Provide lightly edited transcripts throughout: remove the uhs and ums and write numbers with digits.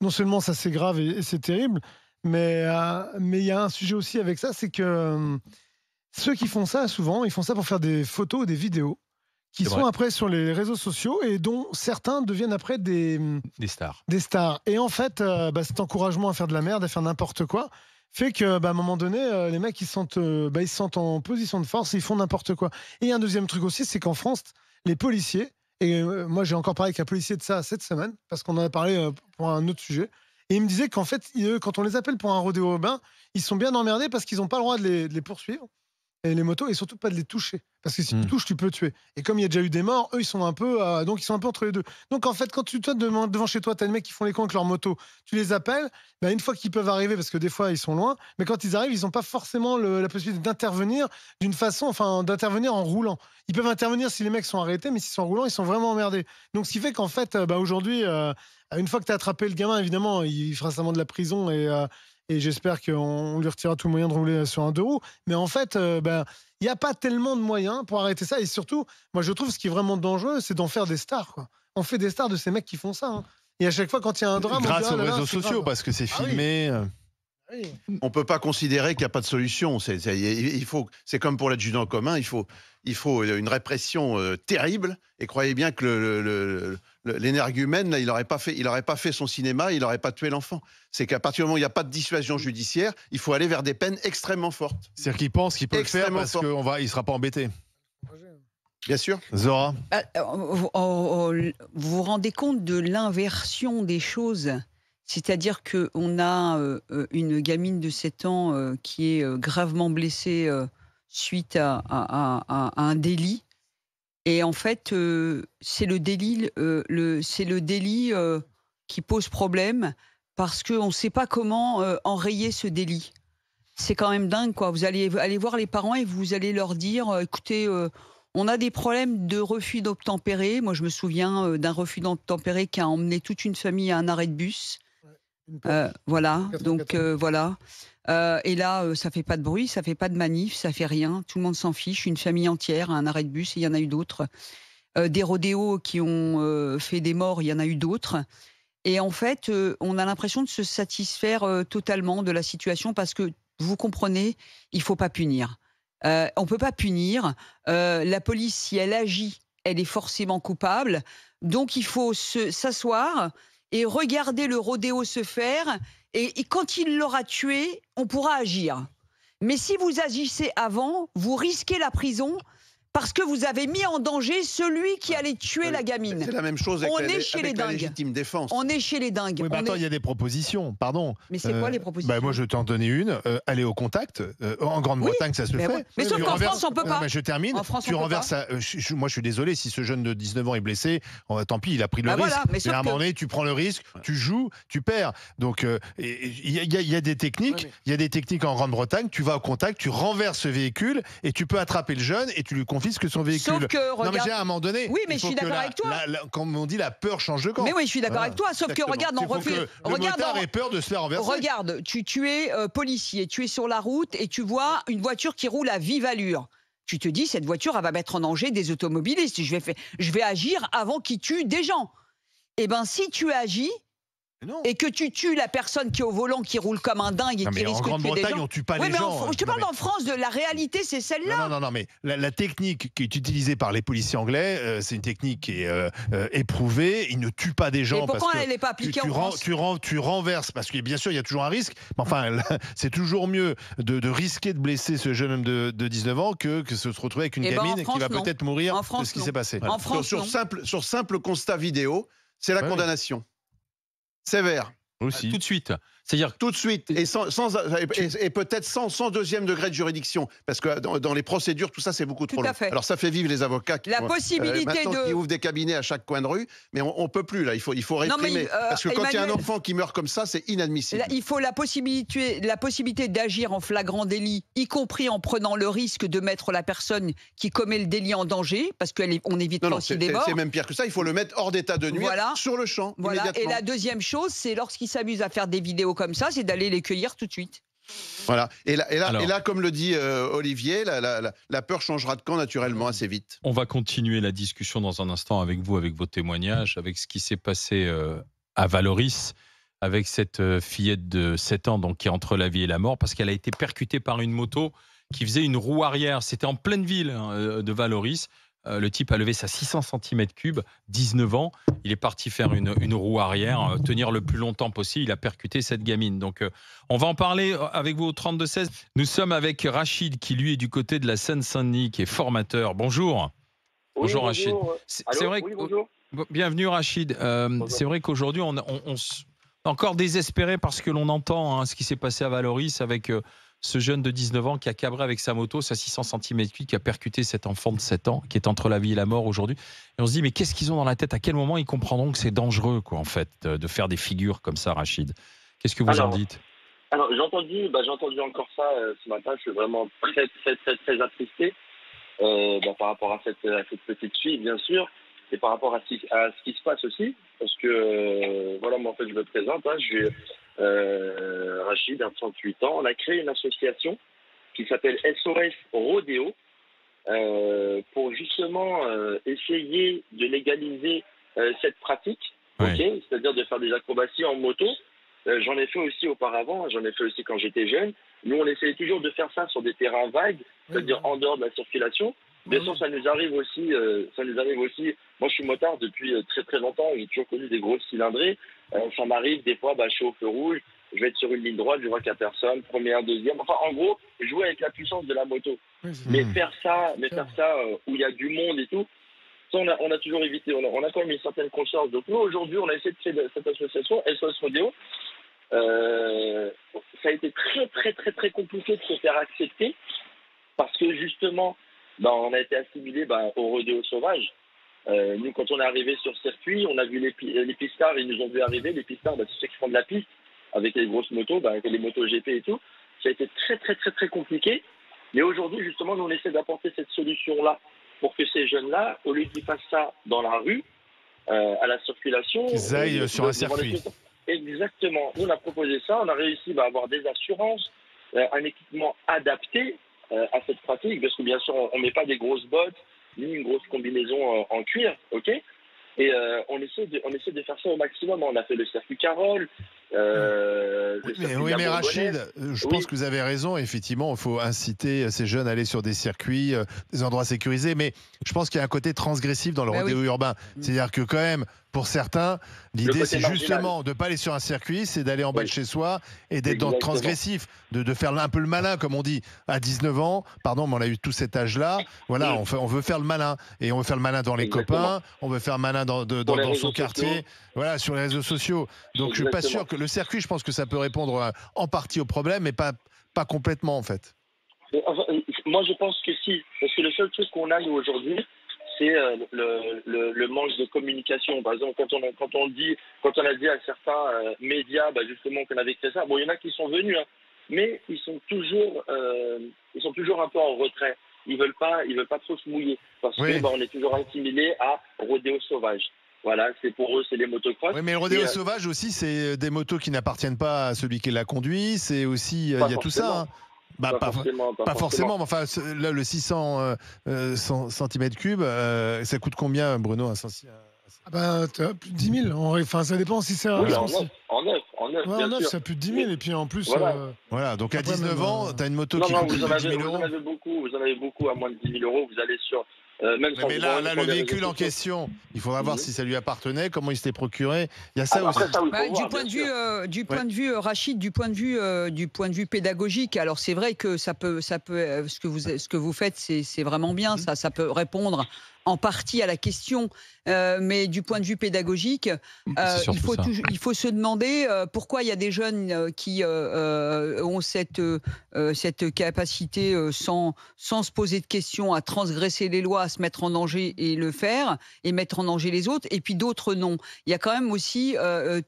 non seulement ça c'est grave et c'est terrible, mais il y a un sujet aussi avec ça, c'est que ceux qui font ça, souvent, ils font ça pour faire des photos ou des vidéos qui C'est sont vrai. après sur les réseaux sociaux et dont certains deviennent après Des stars. des stars. Et en fait, cet encouragement à faire de la merde, à faire n'importe quoi, fait que, à un moment donné, les mecs, ils se sentent en position de force et ils font n'importe quoi. Et il y a un deuxième truc aussi, c'est qu'en France, les policiers, et moi j'ai encore parlé avec un policier de ça cette semaine, parce qu'on en a parlé pour un autre sujet, et il me disait qu'en fait, quand on les appelle pour un rodéo urbain, ils sont bien emmerdés parce qu'ils n'ont pas le droit de les poursuivre. Et les motos, et surtout pas de les toucher. Parce que si tu touches, tu peux tuer. Et comme il y a déjà eu des morts, eux, ils sont un peu entre les deux. Donc en fait, quand toi, devant chez toi, t'as des mecs qui font les cons avec leur moto, tu les appelles, une fois qu'ils peuvent arriver, parce que des fois, ils sont loin, mais quand ils arrivent, ils n'ont pas forcément la possibilité d'intervenir d'intervenir en roulant. Ils peuvent intervenir si les mecs sont arrêtés, mais s'ils sont en roulant, ils sont vraiment emmerdés. Donc ce qui fait qu'en fait, aujourd'hui, une fois que tu as attrapé le gamin, évidemment, il fera sûrement de la prison et j'espère qu'on lui retirera tout le moyen de rouler sur un deux roues. Mais en fait, il n'y a pas tellement de moyens pour arrêter ça. Et surtout, moi, je trouve ce qui est vraiment dangereux, c'est d'en faire des stars, quoi. On fait des stars de ces mecs qui font ça, hein. Et à chaque fois, quand il y a un drame, Grâce on dit, aux ah là là, réseaux c'est sociaux, grave. parce que c'est Ah oui. filmé. Oui. On peut pas considérer qu'il n'y a pas de solution. C'est comme pour l'adjudant en commun, il faut une répression terrible. Et croyez bien que l'énergumène, là, il n'aurait pas fait son cinéma, il n'aurait pas tué l'enfant. C'est qu'à partir du moment où il n'y a pas de dissuasion judiciaire, il faut aller vers des peines extrêmement fortes. C'est-à-dire qu'il pense qu'il peut le faire Extrêmement parce fort. qu'il ne sera pas embêté. Bien sûr. Zora, Vous vous rendez compte de l'inversion des choses? C'est-à-dire qu'on a une gamine de 7 ans qui est gravement blessée suite à un délit. Et en fait, c'est le délit qui pose problème parce qu'on ne sait pas comment enrayer ce délit. C'est quand même dingue, quoi. Vous allez aller voir les parents et vous allez leur dire écoutez, on a des problèmes de refus d'obtempérer. Moi, je me souviens d'un refus d'obtempérer qui a emmené toute une famille à un arrêt de bus. Voilà, donc voilà. Et là, ça fait pas de bruit, ça fait pas de manif, ça fait rien. Tout le monde s'en fiche. Une famille entière à un arrêt de bus, et il y en a eu d'autres. Des rodéos qui ont fait des morts, il y en a eu d'autres. Et en fait, on a l'impression de se satisfaire totalement de la situation parce que, vous comprenez, il faut pas punir. On peut pas punir. La police, si elle agit, elle est forcément coupable. Donc, il faut s'asseoir et regarder le rodéo se faire. Et quand il l'aura tué, on pourra agir. Mais si vous agissez avant, vous risquez la prison parce que vous avez mis en danger celui qui allait tuer la gamine. C'est la même chose avec, On est chez les la dingues. légitime défense. On est chez les dingues. oui, mais attends, il y a des propositions, pardon. Mais c'est quoi les propositions? Moi, je t'en donnais une. Aller au contact. En Grande-Bretagne, ça se Mais fait. ouais. Mais sauf Tu qu'en renverses- France, on peut pas. Non, mais je termine. En France, Tu on peut renverses pas. moi, je suis désolé si ce jeune de 19 ans est blessé. Tant pis, il a pris le risque. Voilà, mais sauf à un moment que- donné, tu prends le risque, tu joues, tu perds. Donc, il y a des techniques. Il y a des techniques en Grande-Bretagne. Tu vas au contact, tu renverses ce véhicule et tu peux attraper le jeune et tu lui confisques son véhicule. Sauf que, Non, mais regarde- à un moment donné. Oui, mais il je faut suis que d'accord avec toi. Comme on dit, la peur change de camp. Mais oui, je suis d'accord avec toi. Sauf Exactement. que regarde, Il faut que le motard ait peur de se faire renverser. Regarde, tu es policier, tu es sur la route et tu vois une voiture qui roule à vive allure. Tu te dis, cette voiture, elle va mettre en danger des automobilistes. Je vais agir avant qu'ils tuent des gens. Eh bien, si tu agis et que tu tues la personne qui est au volant, qui roule comme un dingue et Non, qui mais en risque de tuer des Grande-Bretagne, gens... on tue pas Oui, les mais gens. je te parle en France, de la réalité, c'est celle-là. Non, mais la technique qui est utilisée par les policiers anglais, c'est une technique qui est éprouvée. Ils ne tuent pas des gens. Et pourquoi parce que elle n'est pas appliquée en France? tu renverses, parce que bien sûr, il y a toujours un risque. Mais enfin, c'est toujours mieux de risquer de blesser ce jeune homme de 19 ans que se retrouver avec une gamine qui va peut-être mourir de ce qui s'est passé. En France, sur simple constat vidéo, c'est la condamnation. Sévère. Aussi. Tout de suite. C'est-à-dire tout de suite et peut-être sans deuxième degré de juridiction, parce que dans les procédures tout ça c'est beaucoup trop long. Alors ça fait vivre les avocats qui ouvrent des cabinets à chaque coin de rue, mais on peut plus là, il faut réprimer, parce que quand il y a un enfant qui meurt comme ça, c'est inadmissible. Là, il faut la possibilité d'agir en flagrant délit, y compris en prenant le risque de mettre la personne qui commet le délit en danger, parce qu'on évite aussi des morts. C'est même pire que ça, il faut le mettre hors d'état de nuire sur le champ. Voilà. Et la deuxième chose, c'est lorsqu'il s'amuse à faire des vidéos comme ça, c'est d'aller les cueillir tout de suite. Voilà. Et là, comme le dit Olivier, la peur changera de camp naturellement assez vite. On va continuer la discussion dans un instant avec vous, avec vos témoignages, avec ce qui s'est passé à Valoris. avec cette fillette de 7 ans donc, qui est entre la vie et la mort parce qu'elle a été percutée par une moto qui faisait une roue arrière. C'était en pleine ville de Vallauris. Le type a levé sa 600 cm3, 19 ans. Il est parti faire une roue arrière, tenir le plus longtemps possible. Il a percuté cette gamine. Donc, on va en parler avec vous au 32-16. Nous sommes avec Rachid, qui lui est du côté de la Seine-Saint-Denis, qui est formateur. Bonjour. Oui, bonjour Rachid. C'est vrai que... Oui, bonjour. Bienvenue Rachid. C'est vrai qu'aujourd'hui, on est encore désespéré parce que l'on entend ce qui s'est passé à Vallauris avec... ce jeune de 19 ans qui a cabré avec sa moto, sa 600 cm3, qui a percuté cet enfant de 7 ans, qui est entre la vie et la mort aujourd'hui. Et on se dit, mais qu'est-ce qu'ils ont dans la tête? À quel moment ils comprendront que c'est dangereux, quoi, en fait, de faire des figures comme ça, Rachid? Qu'est-ce que vous en dites? Alors, j'ai entendu encore ça ce matin. Je suis vraiment très attristé par rapport à cette petite fille, bien sûr, et par rapport à ce qui se passe aussi. Parce que, voilà, moi, en fait, je me présente. Je suis Rachid, 38 ans. On a créé une association qui s'appelle SOS Rodéo pour justement essayer de légaliser cette pratique, c'est-à-dire de faire des acrobaties en moto. J'en ai fait aussi auparavant, j'en ai fait aussi quand j'étais jeune. Nous, on essayait toujours de faire ça sur des terrains vagues, c'est-à-dire en dehors de la circulation. Bien sûr, ça nous arrive aussi. Moi, je suis motard depuis très longtemps. J'ai toujours connu des grosses cylindrées. Ça m'arrive des fois, je suis au feu rouge, je vais être sur une ligne droite, je vois qu'il n'y a personne, première, deuxième. Enfin, en gros, jouer avec la puissance de la moto. Mais faire ça où il y a du monde et tout, ça, on a toujours évité. On a quand même une certaine conscience. Donc nous, aujourd'hui, on a essayé de créer cette association, SOS Rodéo. Ça a été très compliqué de se faire accepter parce que justement, on a été assimilé au rodéo sauvage. Nous, quand on est arrivé sur circuit, on a vu les pistards, ils nous ont vu arriver. Les pistards, c'est ceux qui font de la piste avec les grosses motos, avec les motos GP et tout. Ça a été très compliqué. Mais aujourd'hui, justement, nous, on essaie d'apporter cette solution-là pour que ces jeunes-là, au lieu qu'ils fassent ça dans la rue, à la circulation... Qu'ils aillent sur un circuit. Exactement. Nous, on a proposé ça. On a réussi à avoir des assurances, un équipement adapté à cette pratique, parce que bien sûr, on ne met pas des grosses bottes, ni une grosse combinaison en cuir, ok? Et on essaie de faire ça au maximum. On a fait le circuit Carole. Mais Rachid, je pense que vous avez raison. Effectivement, il faut inciter ces jeunes à aller sur des circuits, des endroits sécurisés. Mais je pense qu'il y a un côté transgressif dans le rodéo urbain. C'est-à-dire que quand même, pour certains, l'idée c'est justement de ne pas aller sur un circuit, c'est d'aller en bas de chez soi et d'être dans le transgressif, de faire un peu le malin, comme on dit, à 19 ans. Pardon, mais on a eu tout cet âge-là. Voilà, on veut faire le malin. Et on veut faire le malin dans les copains, on veut faire le malin dans son quartier, voilà, sur les réseaux sociaux. Donc je ne suis pas sûr que le circuit, je pense que ça peut répondre en partie au problème, mais pas complètement en fait. Moi je pense que si, parce que le seul truc qu'on a nous aujourd'hui, c'est le manque de communication. Par exemple, quand on a dit à certains médias justement qu'on avait créé ça, il y en a qui sont venus, mais ils sont toujours un peu en retrait. Ils veulent pas trop se mouiller parce que on est toujours assimilé à rodéo sauvage. Voilà, c'est pour eux, c'est les motocross. Oui, mais le rodéo sauvage aussi, c'est des motos qui n'appartiennent pas à celui qui l'a conduit. C'est aussi, il y a tout ça. Pas forcément. Mais enfin, là, le 600 cm3, ça coûte combien, Bruno, un plus de 10 000. Enfin, ça dépend si c'est en neuf. En neuf, ça plus de 10 000. Et puis en plus. Voilà, donc à 19 ans, tu as une moto qui coûte 10 000 euros. Vous en avez beaucoup à moins de 10 000 euros. Vous allez sur. Mais là, le véhicule en question, il faudra voir si ça lui appartenait, comment il s'était procuré. Il y a ça aussi. Du point de vue Rachid, du point de vue pédagogique, alors c'est vrai que ça peut, ce que vous faites, c'est vraiment bien. Ça peut répondre en partie à la question, mais du point de vue pédagogique, il faut se demander pourquoi il y a des jeunes qui ont cette capacité sans se poser de questions à transgresser les lois, à se mettre en danger et le faire, et mettre en danger les autres, et puis d'autres non. Il y a quand même aussi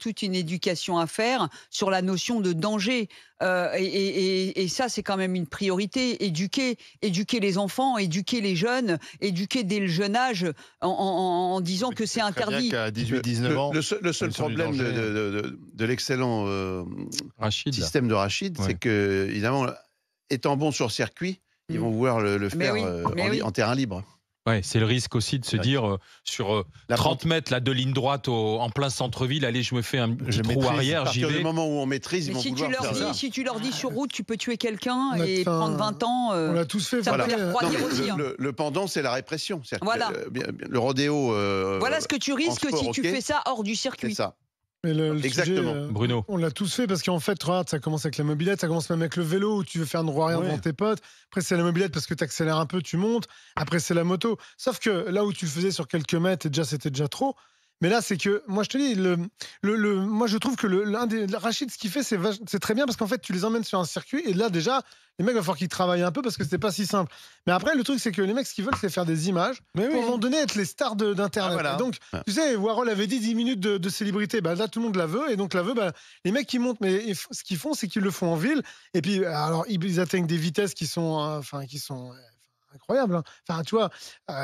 toute une éducation à faire sur la notion de danger. Et ça, c'est quand même une priorité. Éduquer les enfants, éduquer les jeunes, éduquer dès le jeune âge en disant que c'est interdit. À 18-19 ans, le seul problème de l'excellent système de Rachid, c'est que, évidemment, étant bon sur circuit, ils vont vouloir le faire en terrain libre. Ouais, c'est le risque aussi de se dire sur 30 mètres là, de ligne droite en plein centre-ville, allez, je me fais un petit trou arrière, à j'y partir vais. du moment où on maîtrise, ils vont vouloir faire ça. Si tu leur dis sur route, tu peux tuer quelqu'un et prendre 20 ans, on l'a tous fait. ça peut les refroidir aussi. Le pendant, c'est la répression. Voilà. Le rodéo. Voilà ce que tu risques sport, si tu fais ça hors du circuit. C'est ça. Mais Exactement. Sujet, Bruno. On l'a tous fait parce qu'en fait, regarde, ça commence avec la mobilette, ça commence même avec le vélo où tu veux faire une roue arrière devant tes potes. Après, c'est la mobilette parce que tu accélères un peu, tu montes. Après, c'est la moto. Sauf que là où tu le faisais sur quelques mètres, c'était déjà trop. Mais là, c'est que, moi, je te dis, moi, je trouve que Rachid, ce qu'il fait, c'est très bien parce qu'en fait, tu les emmènes sur un circuit et là, déjà, les mecs, il va falloir qu'ils travaillent un peu parce que c'était pas si simple. Mais après, le truc, c'est que les mecs, ce qu'ils veulent, c'est faire des images pour, à un moment donné, être les stars d'Internet. Voilà. Et donc, tu sais, Warhol avait dit 10 minutes de célébrité. Bah, là, tout le monde la veut. Et donc, la veut, bah, les mecs qui montent, mais ce qu'ils font, c'est qu'ils le font en ville. Et puis, alors, ils atteignent des vitesses qui sont incroyable. Hein. Enfin, tu vois,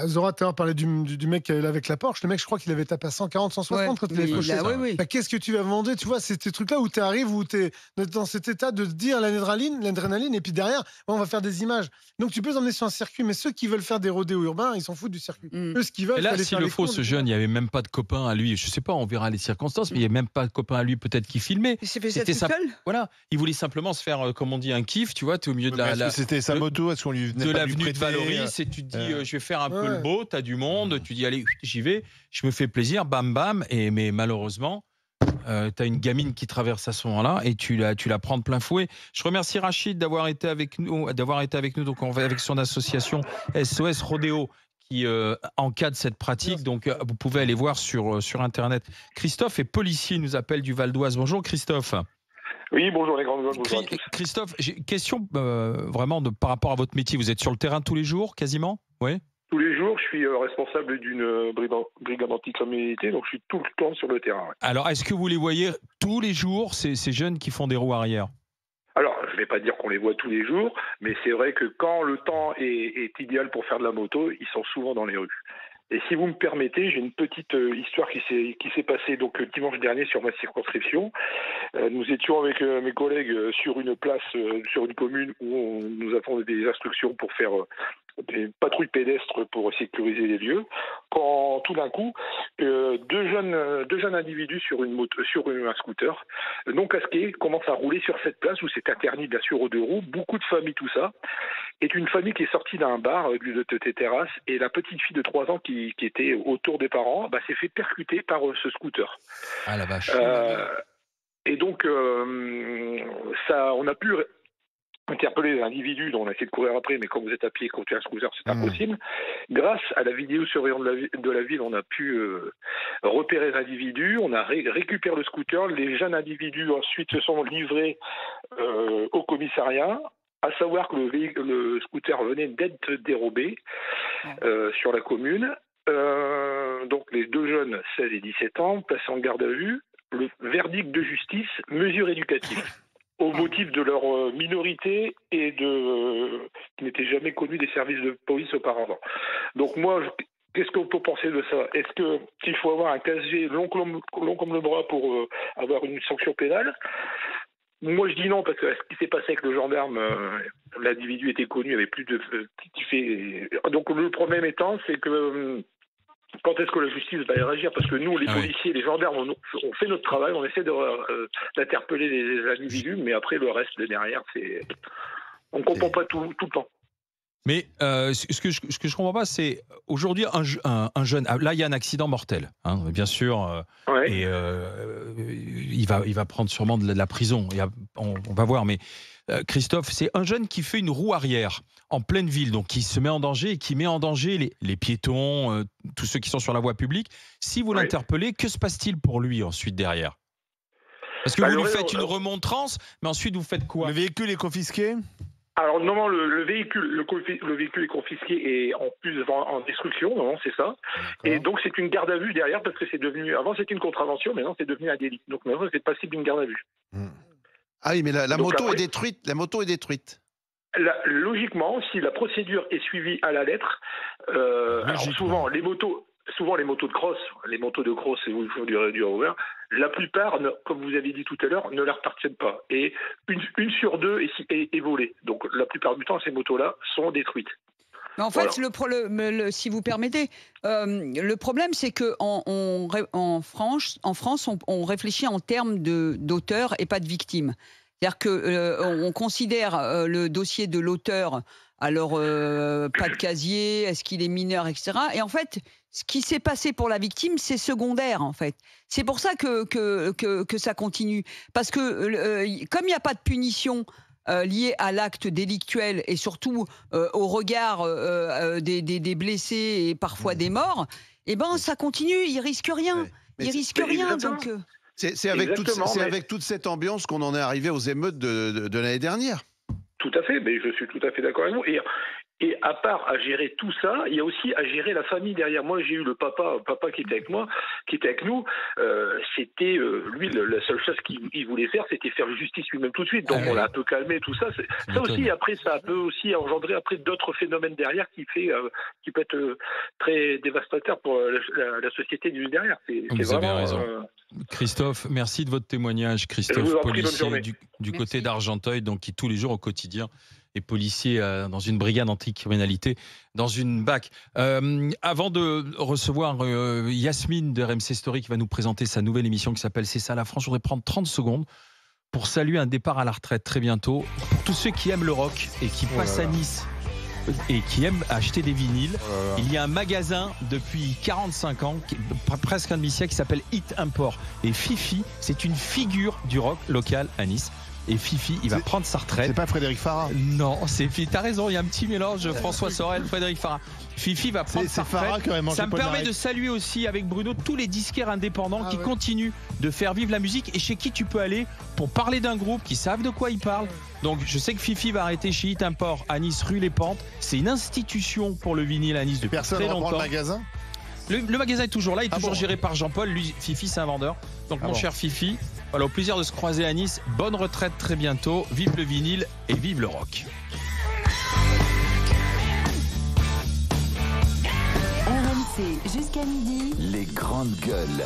Zora, tu as parlé du mec avec la Porsche. Le mec, je crois qu'il avait tapé à 140, 160 quand il avait coché ça. Bah, qu'est-ce que tu vas demander? Tu vois, c'est ces trucs-là où tu arrives, où tu es dans cet état de te dire l'adrénaline, et puis derrière, on va faire des images. Donc, tu peux les emmener sur un circuit, mais ceux qui veulent faire des rodéos urbains, ils s'en foutent du circuit. Eux, ce qu'ils veulent, et là, s'il le faut, ce jeune, il n'y avait même pas de copain à lui. Je sais pas, on verra les circonstances, mais il n'y avait même pas de copain à lui, peut-être, qui filmait. Il s'est fait ça tout seul. Voilà, il voulait simplement se faire, comme on dit, un kiff, tu vois, tu es au milieu de c'était sa moto, est-ce qu'on lui venait de pas l'avenue de Valoris, et tu te dis, je vais faire un peu le beau, tu as du monde, tu dis, allez, j'y vais, je me fais plaisir, bam, bam, mais malheureusement, tu as une gamine qui traverse à ce moment-là et tu la prends de plein fouet. Je remercie Rachid d'avoir été avec nous, donc on va avec son association SOS Rodéo qui encadre cette pratique, donc vous pouvez aller voir sur Internet. Christophe est policier, il nous appelle du Val d'Oise. Bonjour Christophe. Oui, bonjour les grandes bonjour à tous. Christophe, j'ai une question vraiment par rapport à votre métier. Vous êtes sur le terrain tous les jours, quasiment? Oui. Tous les jours, je suis responsable d'une brigade anticriminalité, donc je suis tout le temps sur le terrain. Ouais. Alors, est-ce que vous les voyez tous les jours, ces jeunes qui font des roues arrière? Alors, je ne vais pas dire qu'on les voit tous les jours, mais c'est vrai que quand le temps est idéal pour faire de la moto, ils sont souvent dans les rues. Et si vous me permettez, j'ai une petite histoire qui s'est passée donc dimanche dernier sur ma circonscription. Nous étions avec mes collègues sur une place, sur une commune où nous avons des instructions pour faire des patrouilles pédestres pour sécuriser les lieux. Quand tout d'un coup, deux jeunes individus sur une moto, sur un scooter non casqués commencent à rouler sur cette place où c'est interdit bien sûr aux deux roues. Beaucoup de familles, tout ça. Et une famille qui est sortie d'un bar de terrasse et la petite fille de 3 ans qui était autour des parents s'est fait percuter par ce scooter. Ah la vache. Et donc on a pu interpeller les individus dont on a essayé de courir après, mais quand vous êtes à pied, quand tu as un scooter, c'est impossible. Grâce à la vidéosurveillance de la ville, on a pu repérer les individus, on a récupéré le scooter, les jeunes individus ensuite se sont livrés au commissariat, à savoir que le scooter venait d'être dérobé sur la commune. Donc les deux jeunes, 16 et 17 ans, placés en garde à vue, le verdict de justice, mesure éducative. Au motif de leur minorité et qui n'étaient jamais connus des services de police auparavant. Donc moi, qu'est-ce qu'on peut penser de ça? Est-ce qu'il faut avoir un casier long comme le bras pour avoir une sanction pénale? Moi, je dis non, parce que ce qui s'est passé avec le gendarme, l'individu était connu, il y avait plus de... Donc le problème étant, c'est que... Quand est-ce que la justice va réagir? Parce que nous, les policiers, les gendarmes, on fait notre travail, on essaie d'interpeller les individus, mais après, le reste de derrière, on ne comprend pas tout le temps. Mais ce que je comprends pas, c'est aujourd'hui un jeune. Là, il y a un accident mortel, hein, bien sûr, et il va prendre sûrement de la prison. On va voir, mais Christophe, c'est un jeune qui fait une roue arrière en pleine ville, donc qui se met en danger et qui met en danger les piétons, tous ceux qui sont sur la voie publique. Si vous l'interpellez, que se passe-t-il pour lui ensuite derrière? Parce que vous lui faites une remontrance, mais ensuite vous faites quoi? Le véhicule est confisqué? Alors non, le véhicule est confisqué et en plus en destruction, non, c'est ça. Et donc c'est une garde à vue derrière parce que c'est devenu, avant c'était une contravention, maintenant c'est devenu un délit. Donc maintenant c'est passible d'une garde à vue. Ah oui, mais la moto est détruite. La moto est détruite. Logiquement, si la procédure est suivie à la lettre, alors souvent les motos de cross, où il faut du rover, la plupart, comme vous avez dit tout à l'heure, ne leur appartiennent pas. Et une sur deux est volée. Donc la plupart du temps, ces motos-là sont détruites. Mais en fait, si vous permettez, le problème, c'est qu'en France, on réfléchit en termes d'auteur et pas de victime. C'est-à-dire qu'on considère le dossier de l'auteur, alors pas de casier, est-ce qu'il est mineur, etc. Et en fait, ce qui s'est passé pour la victime, c'est secondaire, en fait. C'est pour ça que ça continue. Parce que comme il n'y a pas de punition liée à l'acte délictuel et surtout au regard des blessés et parfois des morts, eh ben ça continue, ils risquent rien. Ils risquent rien, donc... C'est avec toute cette ambiance qu'on en est arrivé aux émeutes de l'année dernière. Tout à fait, mais je suis tout à fait d'accord avec vous. Et à part à gérer tout ça, il y a aussi à gérer la famille derrière. Moi, j'ai eu le papa qui était avec moi, qui était avec nous. C'était lui, la seule chose qu'il voulait faire, c'était faire justice lui-même tout de suite. Donc on l'a un peu calmé, tout ça. Ça aussi, après, ça peut aussi engendrer après d'autres phénomènes derrière qui peut être très dévastateur pour la société du derrière. Vous avez raison. Christophe, merci de votre témoignage. Christophe, policier du côté d'Argenteuil, donc qui tous les jours au quotidien est policier dans une brigade anticriminalité, dans une BAC. Avant de recevoir Yasmine de RMC Story qui va nous présenter sa nouvelle émission qui s'appelle C'est ça la France, je voudrais prendre 30 secondes pour saluer un départ à la retraite très bientôt. Pour tous ceux qui aiment le rock et qui passent à Nice et qui aiment acheter des vinyles, il y a un magasin depuis 45 ans, presque un demi-siècle, qui s'appelle Hit Import. Et Fifi, c'est une figure du rock local à Nice. Et Fifi, il va prendre sa retraite. C'est pas Frédéric Farah? Non, c'est Fifi. T'as raison, il y a un petit mélange. François Sorel, Frédéric Farah. Fifi va prendre sa retraite. Ça me permet de saluer aussi avec Bruno tous les disquaires indépendants qui continuent de faire vivre la musique et chez qui tu peux aller pour parler d'un groupe qui savent de quoi ils parlent. Donc je sais que Fifi va arrêter chez Hit Import à Nice, rue Les Pentes. C'est une institution pour le vinyle à Nice depuis très longtemps. Le magasin le magasin est toujours là, il est toujours géré par Jean-Paul. Lui, Fifi, c'est un vendeur. Donc mon cher Fifi, voilà, au plaisir de se croiser à Nice. Bonne retraite très bientôt. Vive le vinyle et vive le rock. RMC jusqu'à midi. Les grandes gueules.